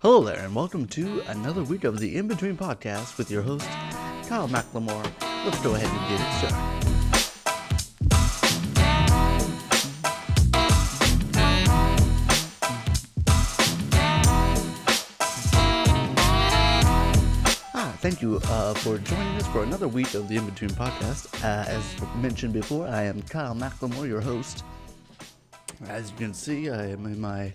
Hello there, and welcome to another week of the In Between Podcast with your host, Kyle Mclemore. Let's go ahead and get it started. Thank you for joining us for another week of the In Between Podcast. As mentioned before, I am Kyle Mclemore, your host. As you can see, I am in my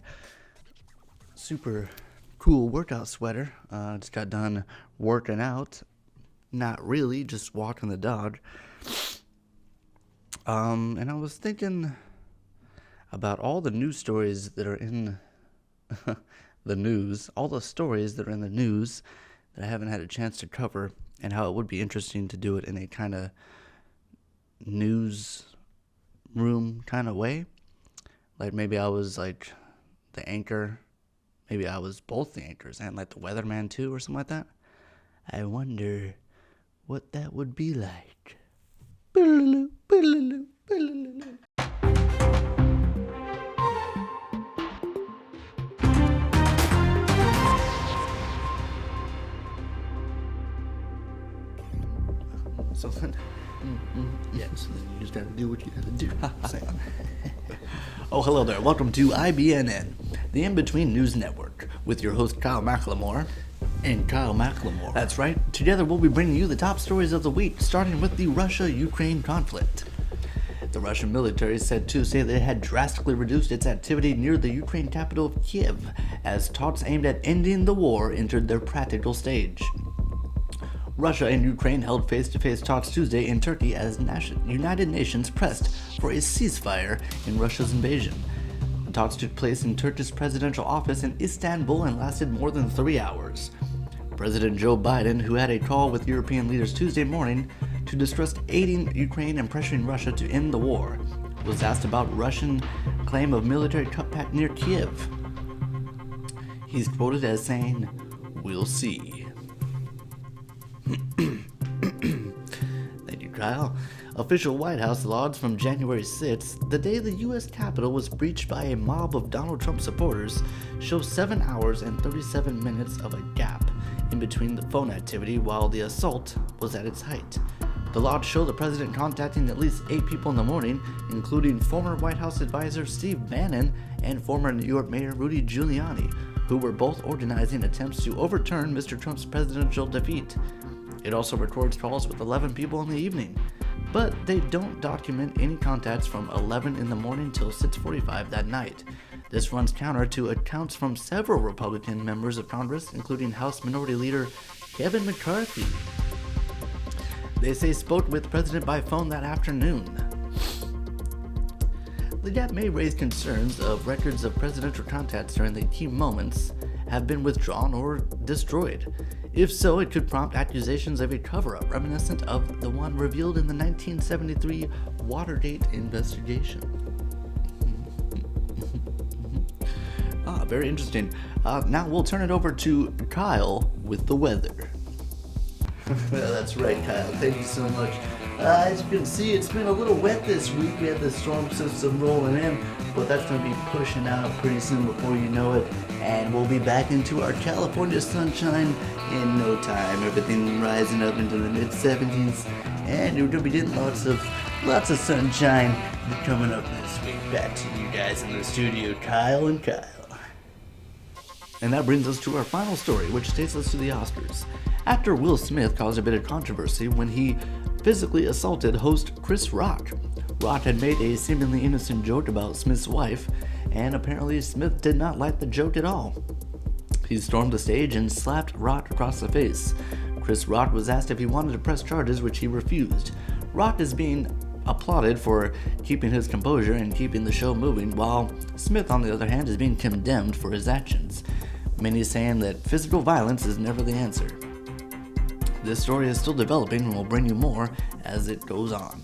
super cool workout sweater. Just got done working out. Not really, just walking the dog. And I was thinking about all the news stories that are in the news, all the stories that are in the news that I haven't had a chance to cover, and how it would be interesting to do it in a kind of news room kind of way. Like maybe I was like the anchor, maybe I was both the anchors and like the weatherman too or something like that. I wonder what that would be like. Something. Yes, and then you just gotta do what you gotta do. Oh, hello there. Welcome to IBNN, the In-Between News Network, with your host Kyle Mclemore and Kyle Mclemore. That's right. Together we'll be bringing you the top stories of the week, starting with the Russia-Ukraine conflict. The Russian military said Tuesday that it had drastically reduced its activity near the Ukraine capital of Kiev, as talks aimed at ending the war entered their practical stage. Russia and Ukraine held face-to-face talks Tuesday in Turkey as United Nations pressed for a ceasefire in Russia's invasion. The talks took place in Turkey's presidential office in Istanbul and lasted more than 3 hours. President Joe Biden, who had a call with European leaders Tuesday morning to discuss aiding Ukraine and pressuring Russia to end the war, was asked about Russian claim of military cutback near Kiev. He's quoted as saying, "We'll see." Thank you, Kyle. Official White House logs from January 6th, the day the U.S. Capitol was breached by a mob of Donald Trump supporters, show 7 hours and 37 minutes of a gap in between the phone activity while the assault was at its height. The logs show the president contacting at least 8 people in the morning, including former White House advisor Steve Bannon and former New York Mayor Rudy Giuliani, who were both organizing attempts to overturn Mr. Trump's presidential defeat. It also records calls with 11 people in the evening, but they don't document any contacts from 11 in the morning till 6:45 that night. This runs counter to accounts from several Republican members of Congress, including House Minority Leader Kevin McCarthy. They say spoke with the president by phone that afternoon. The gap may raise concerns of records of presidential contacts during the key moments have been withdrawn or destroyed. If so, it could prompt accusations of a cover-up reminiscent of the one revealed in the 1973 Watergate investigation. Very interesting. Now we'll turn it over to Kyle with the weather. That's right, Kyle. Thank you so much. As you can see, it's been a little wet this week. We had the storm system rolling in, but that's going to be pushing out pretty soon before you know it. And we'll be back into our California sunshine in no time. Everything rising up into the mid-70s. And we're going to be getting lots of sunshine coming up this week. Back to you guys in the studio, Kyle and Kyle. And that brings us to our final story, which takes us to the Oscars. Actor Will Smith caused a bit of controversy when he physically assaulted host Chris Rock. Rock had made a seemingly innocent joke about Smith's wife, and apparently Smith did not like the joke at all. He stormed the stage and slapped Rock across the face. Chris Rock was asked if he wanted to press charges, which he refused. Rock is being applauded for keeping his composure and keeping the show moving, while Smith, on the other hand, is being condemned for his actions. Many saying that physical violence is never the answer. This story is still developing and we'll bring you more as it goes on.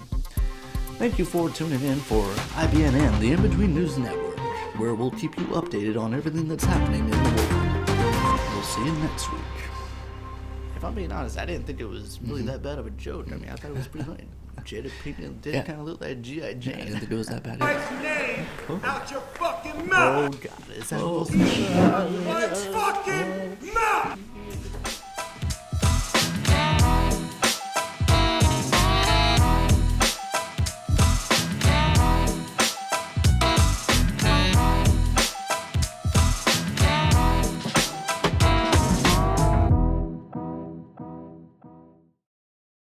Thank you for tuning in for IBNN, the In-Between News Network, where we'll keep you updated on everything that's happening in the world. We'll see you next week. If I'm being honest, I didn't think it was really that bad of a joke. I mean, I thought it was pretty funny. Jada Pinkett did kind of look like G.I. Jane. I didn't think it was that bad. Name out your fucking mouth. Oh, God. Is that Will Smith? Let's fucking